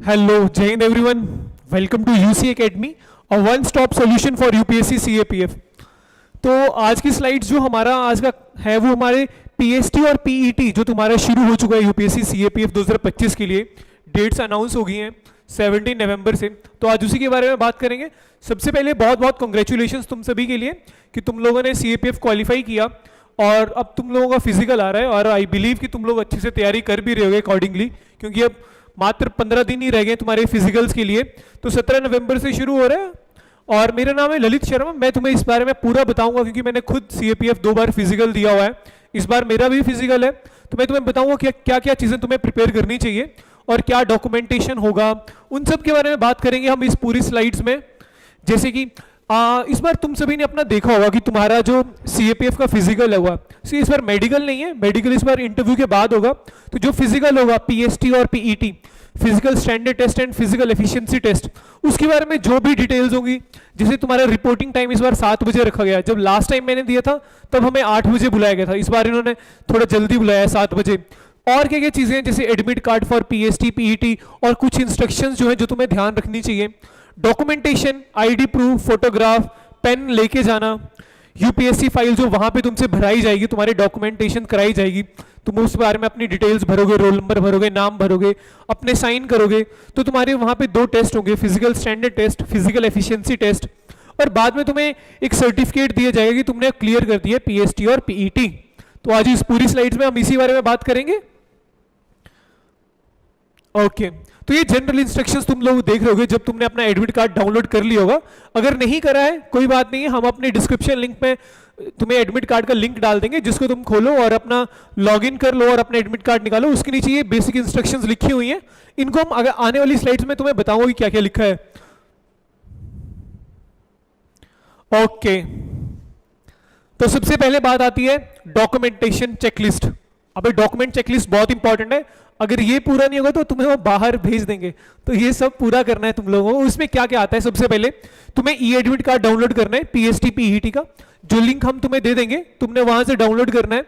Hello जय हिंद everyone, welcome to UC academy, a one stop solution for UPSC CAPF. तो आज की स्लाइड्स जो हमारा आज का है वो हमारे पीएसटी और पीईटी जो तुम्हारा शुरू हो चुका है यूपीएससी सीएपीएफ 2025 के लिए। डेट्स अनाउंस हो गई हैं 17 नवंबर से, तो आज उसी के बारे में बात करेंगे। सबसे पहले बहुत बहुत कॉन्ग्रेचुलेशंस तुम सभी के लिए कि तुम लोगों ने सीएपीएफ क्वालिफाई किया और अब तुम लोगों का फिजिकल आ रहा है और आई बिलीव कि तुम लोग अच्छे से तैयारी कर भी रहे होगे अकॉर्डिंगली, क्योंकि अब मात्र 15 दिन ही रह गए तुम्हारे फिजिकल्स के लिए। तो 17 नवंबर से शुरू हो रहा है और मेरा नाम है ललित शर्मा। मैं तुम्हें इस बारे में पूरा बताऊंगा क्योंकि मैंने खुद सीएपीएफ 2 बार फिजिकल दिया हुआ है। इस बार मेरा भी फिजिकल है, तो मैं तुम्हें बताऊंगा कि क्या क्या चीज़ें तुम्हें प्रिपेयर करनी चाहिए और क्या डॉक्यूमेंटेशन होगा, उन सब के बारे में बात करेंगे हम इस पूरी स्लाइड्स में। जैसे कि इस बार तुम सभी ने अपना देखा होगा कि तुम्हारा जो सीएपीएफ का फिजिकल होगा, इस बार मेडिकल नहीं है, मेडिकल इस बार इंटरव्यू के बाद होगा। तो जो फिजिकल होगा पीएसटी और PET, physical standard test and physical efficiency test, उसके बारे में जो भी डिटेल्स होंगी, जैसे तुम्हारा रिपोर्टिंग टाइम इस बार 7 बजे रखा गया है। जब लास्ट टाइम मैंने दिया था तब हमें 8 बजे बुलाया गया था, इस बार इन्होंने थोड़ा जल्दी बुलाया है 7 बजे। और क्या क्या चीज़ें हैं जैसे admit card for PST PET और कुछ इंस्ट्रक्शंस जो है जो तुम्हें ध्यान रखनी चाहिए। Documentation, ID proof, photograph, pen लेके जाना, यूपीएससी फाइल जो वहां पे तुमसे भराई जाएगी, तुम्हारी डॉक्यूमेंटेशन कराई जाएगी, तुम उस बारे में अपनी डिटेल्स भरोगे, रोल नंबर भरोगे, नाम भरोगे, अपने साइन करोगे। तो तुम्हारे वहां पे 2 टेस्ट होंगे, physical standard test, physical efficiency test, और बाद में तुम्हें एक सर्टिफिकेट दिया जाएगा कि तुमने क्लियर कर दिया पीएसटी और पीईटी। तो आज इस पूरी स्लाइड्स में हम इसी बारे में बात करेंगे। ओके, तो ये जनरल इंस्ट्रक्शंस तुम लोग देख रहे होगे जब तुमने अपना एडमिट कार्ड डाउनलोड कर लिया होगा। अगर नहीं करा है कोई बात नहीं है, हम अपने डिस्क्रिप्शन लिंक में तुम्हें एडमिट कार्ड का लिंक डाल देंगे, जिसको तुम खोलो और अपना लॉगिन कर लो और अपना एडमिट कार्ड निकालो। उसके नीचे ये बेसिक इंस्ट्रक्शंस लिखी हुई हैं, इनको हम अगर आने वाली स्लाइड्स में तुम्हें बताऊंगा कि क्या क्या लिखा है। ओके, तो सबसे पहले बात आती है डॉक्यूमेंटेशन चेकलिस्ट। अबे डॉक्यूमेंट चेकलिस्ट बहुत इंपॉर्टेंट है, अगर ये पूरा नहीं होगा तो तुम्हें वो बाहर भेज देंगे। तो ये सब पूरा करना है तुम लोगों को। उसमें क्या क्या आता है, सबसे पहले तुम्हें ई एडमिट कार्ड डाउनलोड करना है पीएसटी पीईटी का, जो लिंक हम तुम्हें दे देंगे, तुमने वहां से डाउनलोड करना है।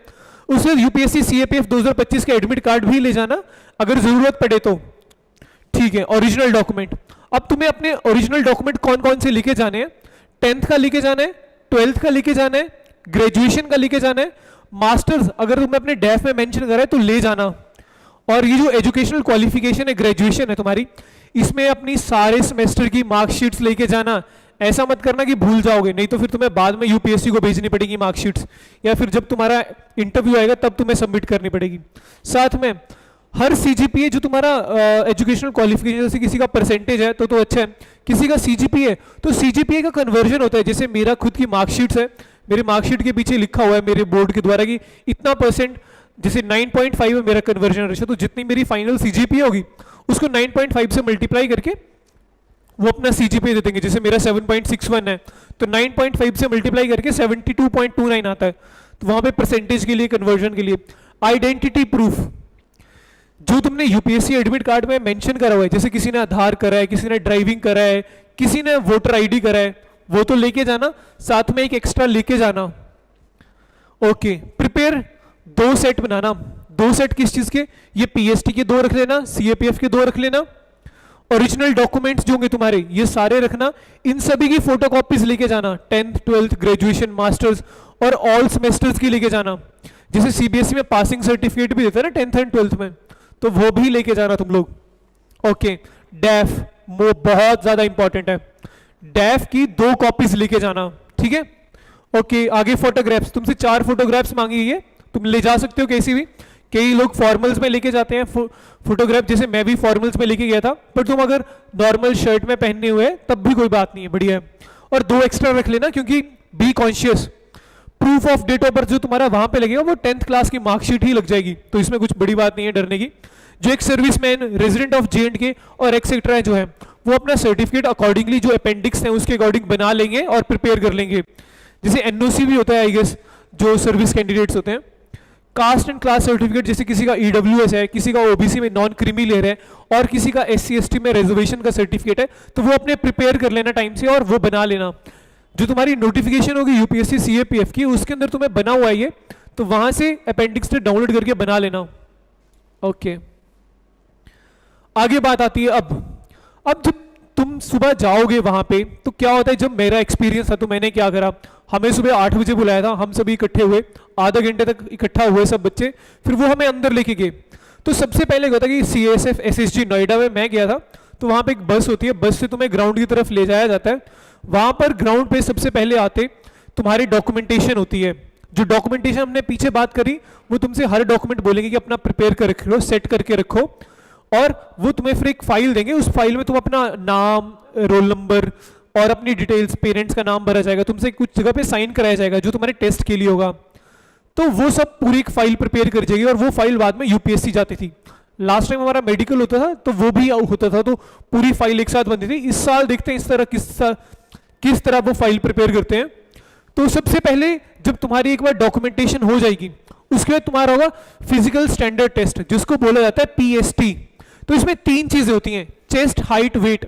उसमें यूपीएससी सीएपीएफ 2025 का एडमिट कार्ड भी ले जाना अगर जरूरत पड़े तो, ठीक है। ओरिजिनल डॉक्यूमेंट, अब तुम्हें अपने ओरिजिनल डॉक्यूमेंट कौन कौन से लेके जाने हैं, 10th का लेके जाना है, 12th का लेके जाना है, ग्रेजुएशन का लेके जाना है, मास्टर्स अगर तुमने अपने डेफ में मेंशन करा है तो ले जाना। और ये जो एजुकेशनल क्वालिफिकेशन है, ग्रेजुएशन है तुम्हारी, इसमें अपनी सारे सेमेस्टर की मार्कशीट्स लेके जाना। ऐसा मत करना कि भूल जाओगे, नहीं तो फिर तुम्हें बाद में यूपीएससी को भेजनी पड़ेगी मार्कशीट्स, या फिर जब तुम्हारा इंटरव्यू आएगा तब तुम्हें सबमिट करनी पड़ेगी। साथ में हर सीजीपीए जो तुम्हारा एजुकेशनल क्वालिफिकेशन, जैसे किसी का परसेंटेज है तो अच्छा है, किसी का सीजीपीए तो सीजीपीए का कन्वर्जन होता है। जैसे मेरा खुद की मार्कशीट्स है, मेरे मार्कशीट के पीछे लिखा हुआ है मेरे बोर्ड के द्वारा कि इतना परसेंट, जैसे 9.5 है मेरा कन्वर्जन रेशियो, तो जितनी मेरी फाइनल सीजीपीए होगी उसको 9.5 से मल्टीप्लाई करके वो अपना सीजीपीए दे देंगे। जैसे मेरा 7.61 है तो 9.5 से मल्टीप्लाई करके 72.29 आता है। तो वहां पे परसेंटेज के लिए, कन्वर्जन के लिए। आइडेंटिटी प्रूफ, जो तुमने यूपीएससी एडमिट कार्ड में मेंशन करा हुआ है, जैसे किसी ने आधार करा है, किसी ने ड्राइविंग करा है, किसी ने वोटर आईडी करा है, वो तो लेके जाना, साथ में एक एक्स्ट्रा लेके जाना। ओके, प्रिपेयर 2 सेट बनाना। 2 सेट किस चीज के, ये पीएसटी के 2 रख लेना, सीएपीएफ के 2 रख लेना। ओरिजिनल डॉक्यूमेंट्स जो होंगे तुम्हारे ये सारे रखना, इन सभी की फोटोकॉपीज लेके जाना, 10th 12th ग्रेजुएशन मास्टर्स और ऑल सेमेस्टर्स की लेके जाना। जैसे सीबीएसई में पासिंग सर्टिफिकेट भी देता है ना 10th एंड 12th में, तो वो भी लेके जाना तुम लोग। ओके, डेफ वो बहुत ज्यादा इंपॉर्टेंट है, डेफ की 2 कॉपीज लेके जाना, ठीक है। ओके, आगे फोटोग्राफ्स, तुमसे 4 फोटोग्राफ्स मांगी गई है, तुम ले जा सकते हो कैसी भी। कई लोग फॉर्मल्स में लेके जाते हैं फोटोग्राफ, जैसे मैं भी फॉर्मल्स में लेके गया था, पर तुम अगर नॉर्मल शर्ट में पहने हुए तब भी कोई बात नहीं है, बढ़िया है। और 2 एक्स्ट्रा रख लेना, क्योंकि be conscious. Proof of date of birth जो तुम्हारा वहां पे लगेगा वो 10th क्लास की मार्कशीट ही लग जाएगी, तो इसमें कुछ बड़ी बात नहीं है डरने की। जो एक सर्विसमैन, रेजिडेंट ऑफ जेएंडके और एक्सेट्रा जो है, वो अपना सर्टिफिकेट अकॉर्डिंगली जो अपेंडिक्स है उसके अकॉर्डिंग बना लेंगे और प्रिपेयर कर लेंगे। जैसे एनओसी भी होता है आई गेस, जो सर्विस कैंडिडेट्स होते हैं। कास्ट एंड क्लास सर्टिफिकेट, जैसे किसी का ईडब्ल्यूएस है, किसी का ओबीसी में नॉन क्रीमी लेयर है और किसी का एससी एसटी में रिजर्वेशन का सर्टिफिकेट है, तो वो अपने प्रिपेयर कर लेना टाइम से और वो बना लेना। जो तुम्हारी नोटिफिकेशन होगी यूपीएससी सीएपीएफ की, उसके अंदर तुम्हें बना हुआ है ये, तो वहां से अपेंडिक्स से डाउनलोड करके बना लेना। ओके, आगे बात आती है अब जब तुम सुबह जाओगे वहां पे तो क्या होता है, जब मेरा एक्सपीरियंस था तो मैंने क्या करा, हमें सुबह 8 बजे बुलाया था, हम सभी इकट्ठे हुए, आधा घंटे तक इकट्ठा हुए सब बच्चे, फिर वो हमें अंदर लेके गए। तो सबसे पहले क्या होता है कि CSF SSG नोएडा में मैं गया था, तो वहां पे एक बस होती है, बस से तुम्हें ग्राउंड की तरफ ले जाया जाता है। वहां पर ग्राउंड पे सबसे पहले आते तुम्हारी डॉक्यूमेंटेशन होती है। जो डॉक्यूमेंटेशन हमने पीछे बात करी वो तुमसे हर डॉक्यूमेंट बोलेंगे कि अपना प्रिपेयर कर रखो, सेट करके रखो, और वो तुम्हें फिर एक फाइल देंगे। उस फाइल में तुम अपना नाम, रोल नंबर और अपनी डिटेल्स, पेरेंट्स का नाम भरा जाएगा, तुमसे कुछ जगह पे साइन कराया जाएगा जो तुम्हारे टेस्ट के लिए होगा। तो वो सब पूरी एक फाइल प्रिपेयर कर जाएगी और वो फाइल बाद में UPSC जाती थी। लास्ट टाइम हमारा मेडिकल होता था तो वो भी होता था, तो पूरी फाइल एक साथ बनती थी। इस साल देखते हैं इस तरह किस तरह वो फाइल प्रिपेयर करते हैं। तो सबसे पहले जब तुम्हारी एक बार डॉक्यूमेंटेशन हो जाएगी उसके बाद तुम्हारा होगा फिजिकल स्टैंडर्ड टेस्ट, जिसको बोला जाता है PST। तो इसमें 3 चीजें होती हैं, चेस्ट, हाइट, वेट।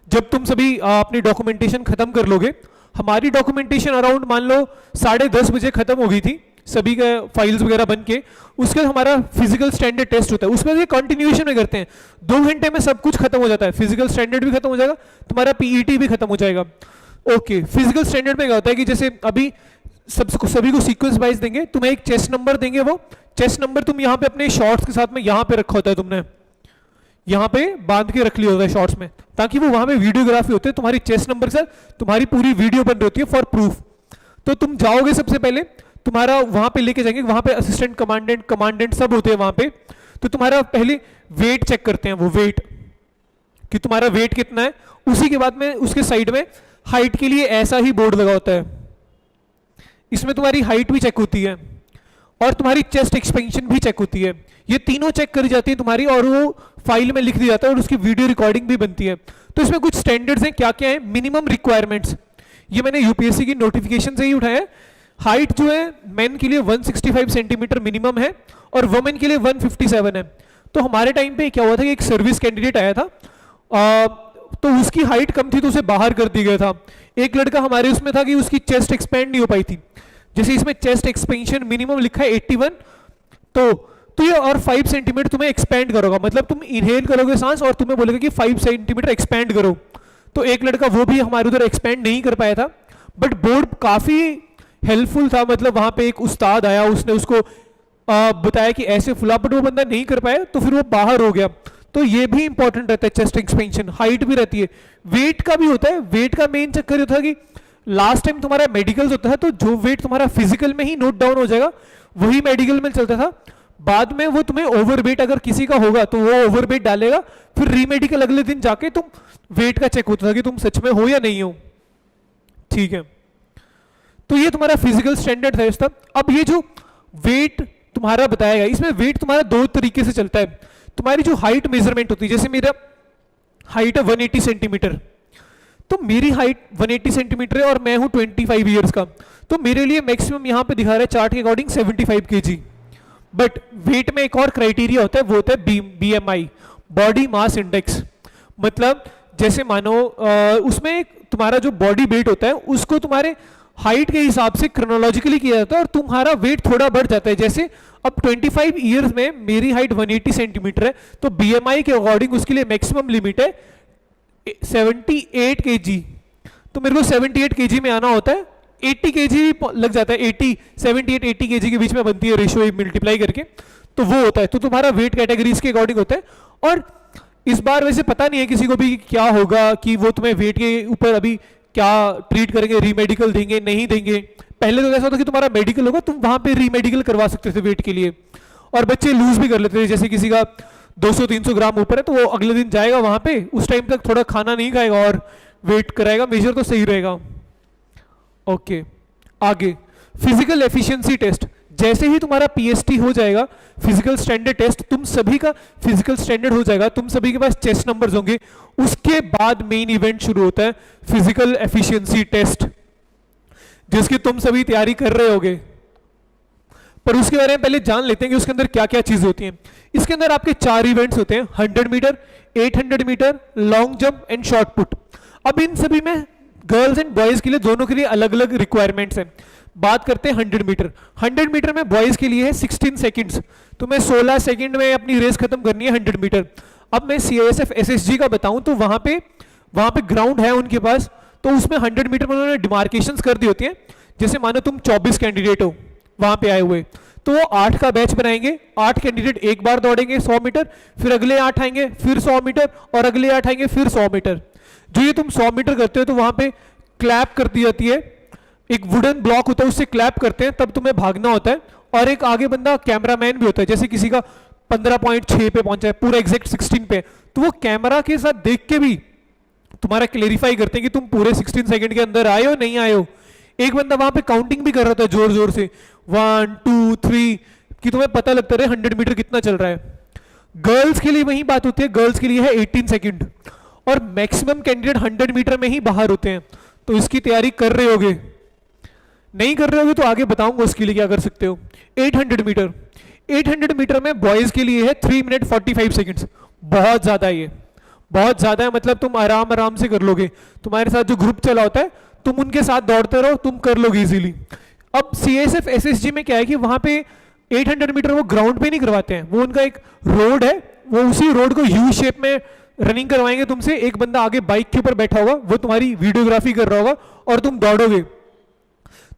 जब तुम सभी अपनी डॉक्यूमेंटेशन खत्म कर लोगे, हमारी डॉक्यूमेंटेशन अराउंड मान लो 10:30 बजे खत्म हो गई थी, सभी का फाइल्स वगैरह बन के, उसके बाद हमारा फिजिकल स्टैंडर्ड टेस्ट होता है। उसके बाद ये कंटिन्यूएशन में करते हैं, 2 घंटे में सब कुछ खत्म हो जाता है, फिजिकल स्टैंडर्ड भी खत्म हो जाएगा, तुम्हारा PET भी खत्म हो जाएगा। ओके, फिजिकल स्टैंडर्ड में क्या होता है कि जैसे अभी सभी को सीक्वेंस वाइज देंगे, तुम्हें एक चेस्ट नंबर देंगे, वो चेस्ट नंबर तुम यहाँ पे अपने शॉर्ट्स के साथ में यहाँ पे रखा होता है, तुमने यहाँ पे बांध के रख लिया होता है शॉर्ट्स में, ताकि वो वहां पे वीडियोग्राफी होती है, तुम्हारी चेस्ट नंबर से तुम्हारी पूरी वीडियो बन रही होती है फॉर प्रूफ। तो तुम जाओगे सबसे पहले, तुम्हारा वहां पे लेके जाएंगे, वहां पे असिस्टेंट कमांडेंट सब होते हैं वहां पे। तो तुम्हारा पहले वेट चेक करते हैं, वो वेट कि तुम्हारा वेट कितना है। उसी के बाद में उसके साइड में हाइट के लिए ऐसा ही बोर्ड लगा होता है, इसमें तुम्हारी हाइट भी चेक होती है और तुम्हारी चेस्ट एक्सपेंशन भी चेक होती है। ये तीनों चेक करी जाती है तुम्हारी, और वो फाइल में लिख दिया जाता है और उसकी वीडियो रिकॉर्डिंग भी बनती है। तो इसमें कुछ स्टैंडर्ड्स हैं, क्या क्या है, मिनिमम रिक्वायरमेंट्स, ये मैंने UPSC की नोटिफिकेशन से ही उठाया है। हाइट जो है मेन के लिए 165 सेंटीमीटर मिनिमम है और वुमेन के लिए 157 है। तो हमारे टाइम पे क्या हुआ था कि एक सर्विस कैंडिडेट आया था, तो उसकी हाइट कम थी तो उसे बाहर कर दिया गया था। एक लड़का हमारे उसमें था कि उसकी चेस्ट एक्सपेंड नहीं हो पाई थी, जैसे इसमें चेस्ट एक्सपेंशन मिनिमम लिखा है 81, तो ये और 5 सेंटीमीटर तुम्हें एक्सपेंड करोगा, मतलब तुम इनहेल करोगे सांस और तुम्हें बोलेगा कि 5 सेंटीमीटर एक्सपेंड करो। तो एक लड़का वो भी हमारे उधर एक्सपेंड नहीं कर पाया था, बट बोर्ड काफी हेल्पफुल था, मतलब वहां पे एक उस्ताद आया, उसने उसको बताया कि ऐसे फुला, बट वो बंदा नहीं कर पाया तो फिर वो बाहर हो गया। तो ये भी इंपॉर्टेंट रहता है, चेस्ट एक्सपेंशन, हाइट भी रहती है, वेट का भी होता है। वेट का मेन चक्कर होता है कि लास्ट टाइम तुम्हारा मेडिकल होता है तो जो वेट तुम्हारा फिजिकल में ही नोट डाउन हो जाएगा वही मेडिकल में चलता था। बाद में वो तुम्हें ओवरवेट अगर किसी का होगा तो वो ओवरवेट डालेगा, फिर रीमेडिकल अगले दिन जाके तुम वेट का चेक होता था कि तुम सच में हो या नहीं हो। ठीक है, तो ये तुम्हारा फिजिकल स्टैंडर्ड है इसका। अब ये जो वेट तुम्हारा बताया गया, इसमें वेट तुम्हारा 2 तरीके से चलता है। तुम्हारी जो हाइट मेजरमेंट होती है, जैसे मेरा हाइट है 180 सेंटीमीटर, तो मेरी हाइट 180 सेंटीमीटर है और मैं हूं 25 ईयर्स का, तो मेरे लिए मैक्सिमम यहां पे दिखा रहा है चार्ट के अकॉर्डिंग 75 kg। बट वेट में एक और क्राइटेरिया होता है, वो होता है BMI, बॉडी मास इंडेक्स। मतलब जैसे मानो उसमें तुम्हारा जो बॉडी वेट होता है उसको तुम्हारे हाइट के हिसाब से क्रोनोलॉजिकली किया जाता है और तुम्हारा वेट थोड़ा बढ़ जाता है। जैसे अब 25 ईयर्स में मेरी हाइट 180 सेंटीमीटर है, तो BMI के अकॉर्डिंग उसके लिए मैक्सिमम लिमिट है 78 kg। तो मेरे को 78 kg में आना होता है, 80 kg लग जाता है, 78-80 kg के बीच में बनती है रेशियो मल्टीप्लाई करके, तो वो होता है। तो तुम्हारा वेट कैटेगरी इसके अकॉर्डिंग होता है। और इस बार वैसे पता नहीं है किसी को भी क्या होगा कि वो तुम्हें वेट के ऊपर अभी क्या ट्रीट करेंगे, रीमेडिकल देंगे नहीं देंगे। पहले तो ऐसा होता कि तुम्हारा मेडिकल होगा, तुम वहां पे रीमेडिकल करवा सकते थे वेट के लिए, और बच्चे लूज भी कर लेते थे। जैसे किसी का 200-300 ग्राम ऊपर है तो वो अगले दिन जाएगा वहां पे, उस टाइम तक थोड़ा खाना नहीं खाएगा और वेट कराएगा, मेजर तो सही रहेगा। ओके, आगे फिजिकल एफिशिएंसी टेस्ट। जैसे ही तुम्हारा PST हो जाएगा, फिजिकल स्टैंडर्ड टेस्ट, तुम सभी का फिजिकल स्टैंडर्ड हो जाएगा, तुम सभी के पास चेस्ट नंबर्स होंगे, उसके बाद मेन इवेंट शुरू होता है फिजिकल एफिशिएंसी टेस्ट, जिसकी तुम सभी तैयारी कर रहे होगे। पर उसके बारे में पहले जान लेते हैं कि उसके अंदर क्या क्या चीजें होती हैं। इसके अंदर आपके 4 इवेंट्स होते हैं, 100 metre, 800 metre, long jump and short put. अब इन सभी में गर्ल्स एंड बॉयज के लिए दोनों के लिए अलग अलग रिक्वायरमेंट्स हैं। बात करते हैं 100 मीटर। 100 मीटर में बॉयज के लिए है 16 सेकंड्स, तो मैं 16 सेकंड में अपनी रेस खत्म करनी है 100 मीटर। अब मैं CISF SSG का बताऊं तो वहां पे ग्राउंड है उनके पास, तो उसमें 100 मीटर में उन्होंने डिमार्केशंस कर दी होती हैं। जैसे मानो तुम 24 कैंडिडेट हो वहां पे आए हुए, तो वो 8 का बैच बनाएंगे, 8 कैंडिडेट एक बार दौड़ेंगे 100 मीटर, फिर अगले 8 आएंगे फिर 100 मीटर, और अगले 8 आएंगे फिर 100 मीटर। जो ये तुम 100 मीटर करते हो तो वहां पे क्लैप कर दी जाती है, एक वुडन ब्लॉक होता है उससे क्लैप करते हैं, तब तुम्हें भागना होता है। और एक आगे बंदा कैमरामैन भी होता है, जैसे किसी का 15.6 पे पहुंचा है, पूरा एग्जैक्ट 16 पे, तो वो कैमरा के साथ देख के भी तुम्हारा क्लेरिफाई करते हैं कि तुम पूरे 16 सेकंड के अंदर आए हो नहीं आए हो। एक बंदा वहां पे काउंटिंग भी कर रहा था जोर जोर से, 1 2 3, कि तुम्हें पता लगता रहे 100 मीटर कितना चल रहा है। गर्ल्स के लिए वही बात होती है, गर्ल्स के लिए है 18 सेकंड, और मैक्सिमम कैंडिडेट 100 मीटर में ही बाहर होते हैं। तो इसकी तैयारी कर रहे होगे, नहीं कर रहे होगे तो आगे बताऊंगा उसके लिए क्या कर सकते हो। 800 मीटर, 800 मीटर में बॉयज के लिए है 3 मिनट 45 सेकंड्स। बहुत ज्यादा है ये, बहुत ज्यादा है, मतलब तुम आराम आराम से कर लोगे। तुम्हारे साथ जो ग्रुप चला होता है तुम उनके साथ दौड़ते रहो, तुम कर लोगे इजीली। अब CISF SSG में क्या है कि वहां पे 800 मीटर वो ग्राउंड पे नहीं करवाते हैं, वो उनका एक रोड है, वो उसी रोड को यू शेप में रनिंग करवाएंगे तुमसे। एक बंदा आगे बाइक के ऊपर बैठा होगा, वो तुम्हारी वीडियोग्राफी कर रहा होगा और तुम दौड़ोगे।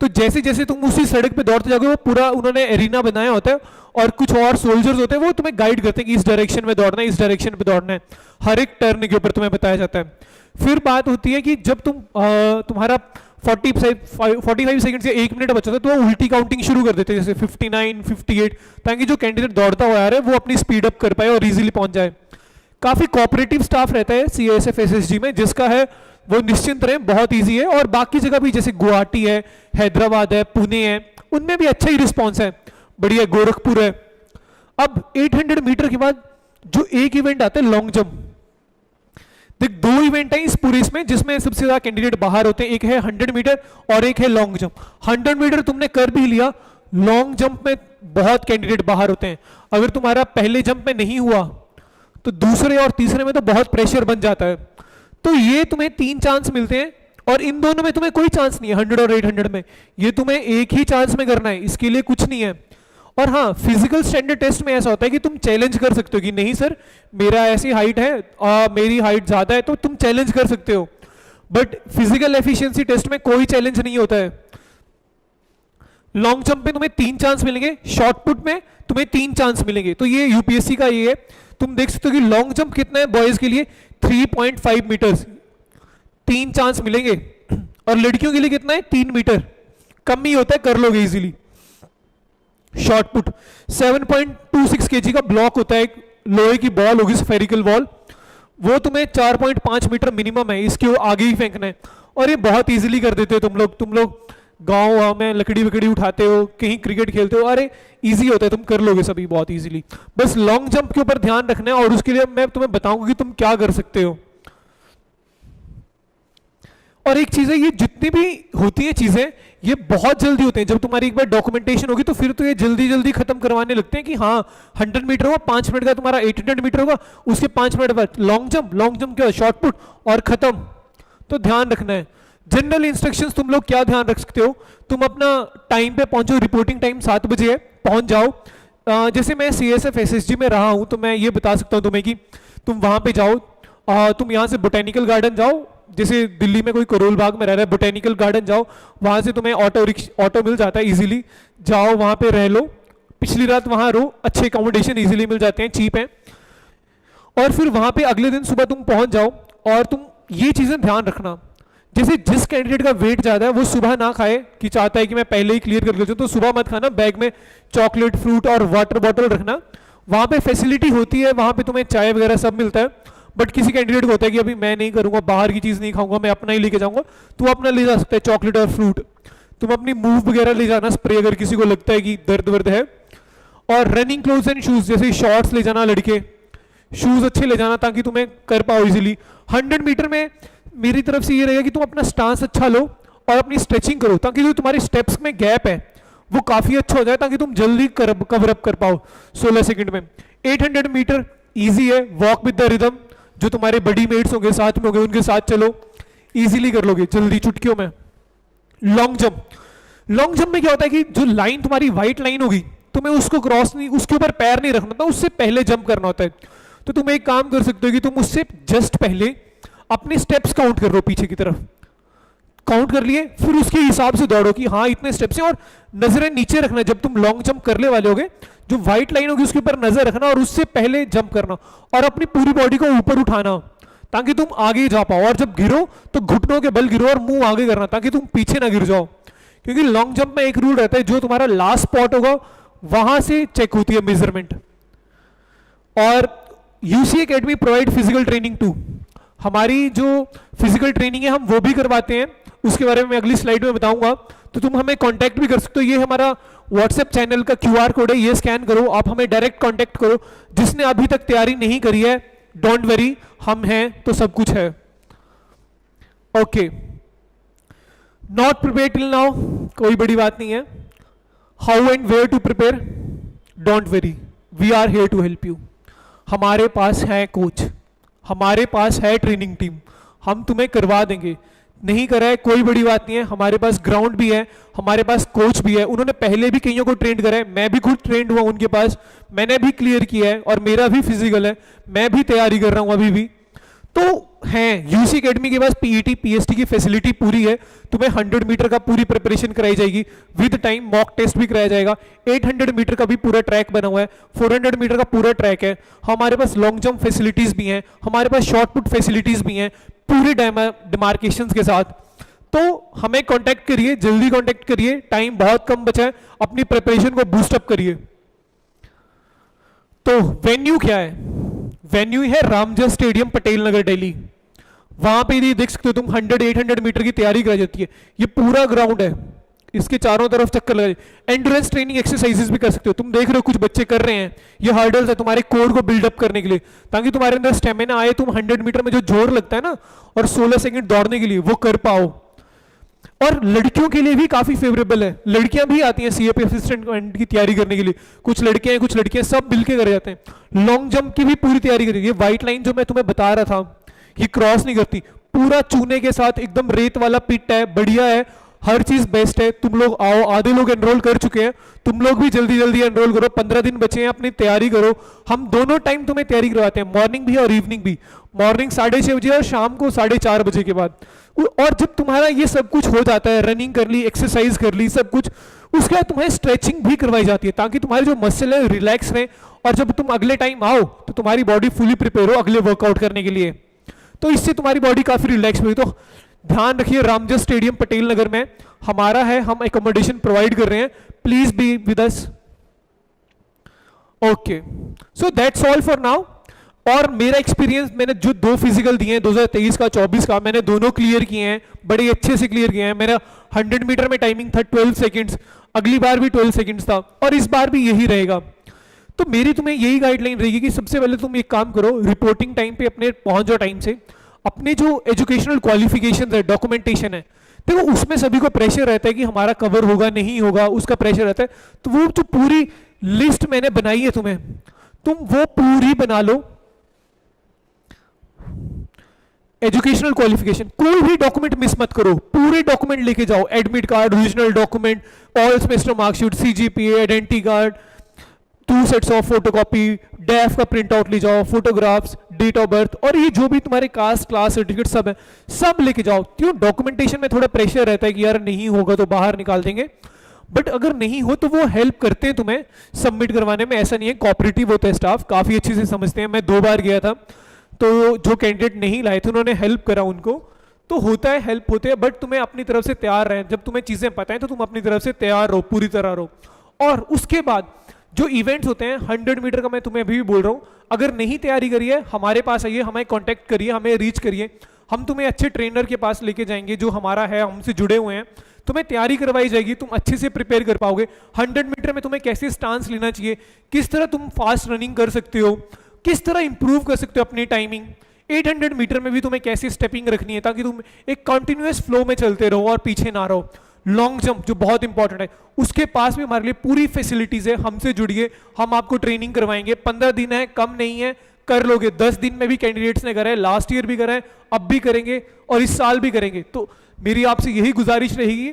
तो जैसे जैसे तुम उसी सड़क पे दौड़ते जाओगे, वो पूरा उन्होंने एरिना बनाया होता है, और कुछ और सोल्जर्स होते हैं वो तुम्हें गाइड करते हैं कि इस डायरेक्शन में दौड़ना है, इस डायरेक्शन पे दौड़ना है। हर एक टर्न के ऊपर तुम्हें बताया जाता है। फिर बात होती है कि जब तुम्हारा 45 सेकंड से 1 मिनट बचा था, तो वो उल्टी काउंटिंग शुरू कर देते हैं, जैसे 59 58, ताकि जो कैंडिडेट दौड़ता हुआ आ रहा है वो अपनी स्पीड अप कर पाए और इजीली पहुंच जाए। काफी कोऑपरेटिव स्टाफ रहता है CISF SSG में, जिसका है वो निश्चिंत रहे, बहुत इजी है। और बाकी जगह भी जैसे गुवाहाटी है, हैदराबाद है, पुणे है, उनमें भी अच्छा ही रिस्पॉन्स है, बढ़िया। गोरखपुर है। अब 800 मीटर के बाद जो एक इवेंट आता है लॉन्ग जंप, देख 2 इवेंट है इस पूरे इसमें जिसमें सबसे ज्यादा कैंडिडेट बाहर होते हैं, एक है 100 मीटर और एक है लॉन्ग जंप। 100 मीटर तुमने कर भी लिया, लॉन्ग जंप में बहुत कैंडिडेट बाहर होते हैं। अगर तुम्हारा पहले जंप में नहीं हुआ तो दूसरे और तीसरे में तो बहुत प्रेशर बन जाता है। तो ये तुम्हें 3 चांस मिलते हैं, और इन दोनों में तुम्हें कोई चांस नहीं है 100 और 800 में, ये तुम्हें एक ही चांस में करना है, इसके लिए कुछ नहीं है। और हाँ, फिजिकल स्टैंडर्ड टेस्ट में ऐसा होता है कि तुम चैलेंज कर सकते हो कि नहीं सर मेरा ऐसी हाइट है, मेरी हाइट ज्यादा है, तो तुम चैलेंज कर सकते हो। बट फिजिकल एफिशिएंसी टेस्ट में कोई चैलेंज नहीं होता है। लॉन्ग जंप में तुम्हें 3 चांस मिलेंगे, शॉर्ट पुट में तुम्हें 3 चांस मिलेंगे। तो ये यूपीएससी का ये है। तुम देख सकते हो कि लॉन्ग जंप कितना है बॉयज के लिए, 3.5 मीटर्स, 3 चांस मिलेंगे। और लड़कियों के लिए कितना है, 3 मीटर, कम ही होता है, कर लोगे इजीली। शॉर्ट पुट 7.26 kg का ब्लॉक होता है, एक लोहे की बॉल होगी, स्फेरिकल बॉल, वो तुम्हें 4.5 मीटर मिनिमम है, इसके आगे ही फेंकना है। और ये बहुत इजीली कर देते हो तुम लोग गांव में लकड़ी वकड़ी उठाते हो, कहीं क्रिकेट खेलते हो, अरे इजी होता है, तुम कर लोगे सभी बहुत इजीली। बस लॉन्ग जंप के ऊपर ध्यान रखना है, और उसके लिए मैं तुम्हें बताऊंगा कि तुम क्या कर सकते हो। और एक चीज है, ये जितनी भी होती है चीजें ये बहुत जल्दी होते हैं। जब तुम्हारी एक बार डॉक्यूमेंटेशन होगी तो फिर तो ये जल्दी जल्दी खत्म करवाने लगते हैं कि हाँ 100 मीटर होगा, 5 मिनट का तुम्हारा 800 मीटर होगा, उसके 5 मिनट बाद लॉन्ग जंप क्या शॉर्ट पुट, और खत्म। तो ध्यान रखना है। जनरल इंस्ट्रक्शंस तुम लोग क्या ध्यान रख सकते हो, तुम अपना टाइम पे पहुंचो, रिपोर्टिंग टाइम 7 बजे है, पहुंच जाओ। जैसे मैं CISF SSG में रहा हूं तो मैं ये बता सकता हूं तुम्हें कि तुम वहां पे जाओ, तुम यहां से बोटेनिकल गार्डन जाओ, जैसे दिल्ली में कोई करोल बाग में रह रहा है, बोटेनिकल गार्डन जाओ, वहां से तुम्हें ऑटो मिल जाता है इजीली, जाओ वहां पे रह लो, पिछली रात वहां रहो, अच्छे अकोमोडेशन इजीली मिल जाते हैं, चीप है। और फिर वहां पे अगले दिन सुबह तुम पहुंच जाओ, और तुम ये चीजें ध्यान रखना, जैसे जिस कैंडिडेट का वेट ज्यादा है वो सुबह ना खाए, कि चाहता है कि मैं पहले ही क्लियर कर लेता हूं, तो सुबह मत खाना, बैग में चॉकलेट, फ्रूट और वाटर बॉटल रखना। वहां पे फैसिलिटी होती है, वहां पे तुम्हें चाय वगैरह सब मिलता है। बट किसी कैंडिडेट को होता है कि अभी मैं नहीं करूंगा, बाहर की चीज नहीं खाऊंगा, मैं अपना ही लेके जाऊंगा, तो अपना ले जा सकता है चॉकलेट और फ्रूट। तुम अपनी मूव वगैरह ले जाना, स्प्रे अगर किसी को लगता है कि दर्द वर्द है। और रनिंग क्लोथ्स एंड शूज, जैसे शॉर्ट्स ले जाना, लड़के शूज अच्छे ले जाना ताकि तुम्हें कर पाओ इजीली। 100 मीटर में मेरी तरफ से ये रहेगा कि तुम अपना स्टांस अच्छा लो और अपनी स्ट्रेचिंग करो, ताकि जो तुम्हारे स्टेप्स में गैप है वो काफी अच्छा हो जाए, ताकि तुम जल्दी कवर अप कर पाओ 16 सेकंड में। 800 मीटर इजी है, वॉक विद द रिदम, जो तुम्हारे बडी मेट्स होंगे, साथ में होंगे, उनके साथ चलो, इजीली कर लोगे जल्दी चुटकियों में। लॉन्ग जंप में क्या होता है कि जो लाइन तुम्हारी व्हाइट लाइन होगी, तुम्हें उसको क्रॉस नहीं, उसके ऊपर पैर नहीं रखना था, उससे पहले जंप करना होता है। तो तुम एक काम कर सकते हो कि तुम उससे जस्ट पहले अपने स्टेप्स काउंट कर लो पीछे की तरफ, काउंट कर लिए, फिर उसके हिसाब से दौड़ो कि हाँ इतने स्टेप्स हैं, और नजरें नीचे रखना जब तुम लॉन्ग जंप करने वाले होगे, जो व्हाइट लाइन होगी उसके ऊपर नजर रखना और उससे पहले जंप करना और अपनी पूरी बॉडी को ऊपर उठाना ताकि तुम आगे जा पाओ, और जब गिरो तो घुटनों के बल गिरो और मुंह आगे करना ताकि तुम पीछे ना गिर जाओ, क्योंकि लॉन्ग जंप में एक रूल रहता है, जो तुम्हारा लास्ट स्पॉट होगा वहां से चेक होती है मेजरमेंट। और UC academy provide physical training too, हमारी जो फिजिकल ट्रेनिंग है हम वो भी करवाते हैं, उसके बारे में मैं अगली स्लाइड में बताऊंगा। तो तुम हमें कांटेक्ट भी कर सकते हो, ये हमारा व्हाट्सएप चैनल का क्यूआर कोड है, ये स्कैन करो, आप हमें डायरेक्ट कांटेक्ट करो। जिसने अभी तक तैयारी नहीं करी है, डोंट वरी, हम हैं तो सब कुछ है। Okay, not prepare till now, कोई बड़ी बात नहीं है। How and where to prepare, don't worry, we are here to help you. हमारे पास है कोच, हमारे पास है ट्रेनिंग टीम, हम तुम्हें करवा देंगे। नहीं करा है कोई बड़ी बात नहीं है, हमारे पास ग्राउंड भी है, हमारे पास कोच भी है, उन्होंने पहले भी कईयों को ट्रेंड करा है, मैं भी खुद ट्रेंड हुआ उनके पास, मैंने भी क्लियर किया है और मेरा भी फिजिकल है, मैं भी तैयारी कर रहा हूं अभी भी। तो हैं यूसी एकेडमी के पास पीईटी पीएसटी की फैसिलिटी पूरी है, तुम्हें 100 मीटर का पूरी प्रिपरेशन कराई जाएगी, विद टाइम मॉक टेस्ट भी कराया जाएगा, 800 मीटर का भी पूरा ट्रैक बना हुआ है, 400 मीटर का पूरा ट्रैक है, हमारे पास लॉन्ग जंप फैसिलिटीज भी हैं, हमारे पास शॉर्ट पुट फैसिलिटीज भी हैं पूरे डिमार्केशंस के साथ। तो हमें कांटेक्ट करिए, जल्दी कांटेक्ट करिए, टाइम बहुत कम बचा है, अपनी प्रिपरेशन को बूस्ट अप करिए। तो वेन्यू क्या है, वेन्यू है रामजस स्टेडियम पटेल नगर दिल्ली, वहां पे ये देख सकते हो तुम 100-800 मीटर की तैयारी कराई जाती है, ये पूरा ग्राउंड है, इसके चारों तरफ चक्कर लगाए, एंड्योरेंस ट्रेनिंग एक्सरसाइजेस भी कर सकते हो। तुम देख रहे हो कुछ बच्चे कर रहे हैं, ये हर्डल्स है तुम्हारे कोर को बिल्डअप करने के लिए, ताकि तुम्हारे अंदर स्टेमिना आए, तुम 100 मीटर में जो जोर लगता है ना और 16 सेकंड दौड़ने के लिए वो कर पाओ। और लड़कियों के लिए भी काफी फेवरेबल है, लड़कियां भी आती हैं सीएपी असिस्टेंट की तैयारी करने के लिए, कुछ लड़के हैं कुछ लड़कियां सब मिलके कर जाते हैं। लॉन्ग जंप की भी पूरी तैयारी करेगी, ये व्हाइट लाइन जो मैं तुम्हें बता रहा था ये क्रॉस नहीं करती, पूरा चूने के साथ एकदम रेत वाला पिट है, बढ़िया है, हर चीज बेस्ट है। तुम लोग आओ, आधे लोग एनरोल कर चुके हैं, तुम लोग भी जल्दी जल्दी एनरोल करो, 15 दिन बचे हैं, अपनी तैयारी करो। हम दोनों टाइम तुम्हें तैयारी करवाते हैं, मॉर्निंग भी और इवनिंग भी, मॉर्निंग 6:30 बजे और शाम को 4:30 बजे के बाद। और जब तुम्हारा ये सब कुछ हो जाता है, रनिंग कर ली, एक्सरसाइज कर ली, सब कुछ, उसके बाद तुम्हें स्ट्रेचिंग भी करवाई जाती है ताकि तुम्हारे जो मसल है रिलैक्स रहे, और जब तुम अगले टाइम आओ तो तुम्हारी बॉडी फुली प्रिपेयर हो अगले वर्कआउट करने के लिए, तो इससे तुम्हारी बॉडी काफी रिलैक्स हुई। तो ध्यान रखिए, रामजस स्टेडियम पटेल नगर में हमारा है, हम एकोमोडेशन प्रोवाइड कर रहे हैं, please be with us. Okay, so that's all for now. और मेरा एक्सपीरियंस, मैंने जो 2 फिजिकल दिए हैं 2023 का 24 का, मैंने दोनों क्लियर किए हैं, बड़े अच्छे से क्लियर किए हैं। मेरा 100 मीटर में टाइमिंग था 12 सेकंड्स, अगली बार भी 12 सेकंड्स था और इस बार भी यही रहेगा। तो मेरी तुम्हें यही गाइडलाइन रहेगी कि सबसे पहले तुम एक काम करो, रिपोर्टिंग टाइम पे अपने पहुंच जाओ टाइम से, अपने जो एजुकेशनल क्वालिफिकेशन है, डॉक्यूमेंटेशन है, देखो उसमें सभी को प्रेशर रहता है कि हमारा कवर होगा नहीं होगा, उसका प्रेशर रहता है। तो वो जो पूरी लिस्ट मैंने बनाई है तुम्हें, तुम वो पूरी बना लो। एजुकेशनल क्वालिफिकेशन, कोई भी डॉक्यूमेंट मिस मत करो, पूरे डॉक्यूमेंट लेके जाओ, admit card, original document, all semester marksheet, CGPA, identity card, 2 sets of photocopy, डैफ का प्रिंट आउट ले जाओ, फोटोग्राफ्स, डेट ऑफ बर्थ, और ये जो भी तुम्हारे कास्ट क्लास सर्टिफिकेट सब है सब लेके जाओ। क्यों, डॉक्यूमेंटेशन में थोड़ा प्रेशर रहता है कि यार नहीं होगा तो बाहर निकाल देंगे, बट अगर नहीं हो तो वो हेल्प करते हैं तुम्हें सबमिट करवाने में, ऐसा नहीं है, कोऑपरेटिव होता है स्टाफ, काफी अच्छे से समझते हैं। मैं 2 बार गया था, तो जो कैंडिडेट नहीं लाए थे उन्होंने हेल्प करा उनको, तो होता है, हेल्प होते हैं, बट तुम्हें अपनी तरफ से तैयार रहें, जब तुम्हें चीजें पता है तो तुम अपनी तरफ से तैयार रहो, पूरी तरह रहो। और उसके बाद जो इवेंट्स होते हैं 100 मीटर का, मैं तुम्हें अभी भी बोल रहा हूँ, अगर नहीं तैयारी करी है हमारे पास आइए, हमें कांटेक्ट करिए, हमें रीच करिए, हम तुम्हें अच्छे ट्रेनर के पास लेके जाएंगे जो हमारा है, हमसे जुड़े हुए हैं, तुम्हें तैयारी करवाई जाएगी, तुम अच्छे से प्रिपेयर कर पाओगे। 100 मीटर में तुम्हें कैसे स्टांस लेना चाहिए, किस तरह तुम फास्ट रनिंग कर सकते हो, किस तरह इंप्रूव कर सकते हो अपनी टाइमिंग, 800 मीटर में भी तुम्हें कैसे स्टेपिंग रखनी है ताकि तुम एक कंटिन्यूअस फ्लो में चलते रहो और पीछे ना रहो। लॉन्ग जंप जो बहुत इंपॉर्टेंट है, उसके पास भी हमारे लिए पूरी फैसिलिटीज है, हमसे जुड़िए, हम आपको ट्रेनिंग करवाएंगे। 15 दिन है, कम नहीं है, कर लोगे। 10 दिन में भी कैंडिडेट्स ने करा है, लास्ट ईयर भी करा है, अब भी करेंगे और इस साल भी करेंगे। तो मेरी आपसे यही गुजारिश रहेगी,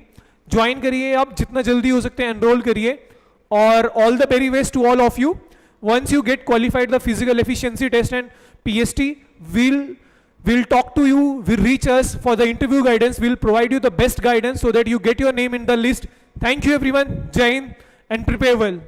ज्वाइन करिए, आप जितना जल्दी हो सकते हैं एनरोल करिए, और all the very best to all of you. once you get qualified the physical efficiency test and PST, we'll talk to you, will reach us for the interview guidance, we'll provide you the best guidance so that you get your name in the list. Thank you everyone, Jai Hind, and prepare well.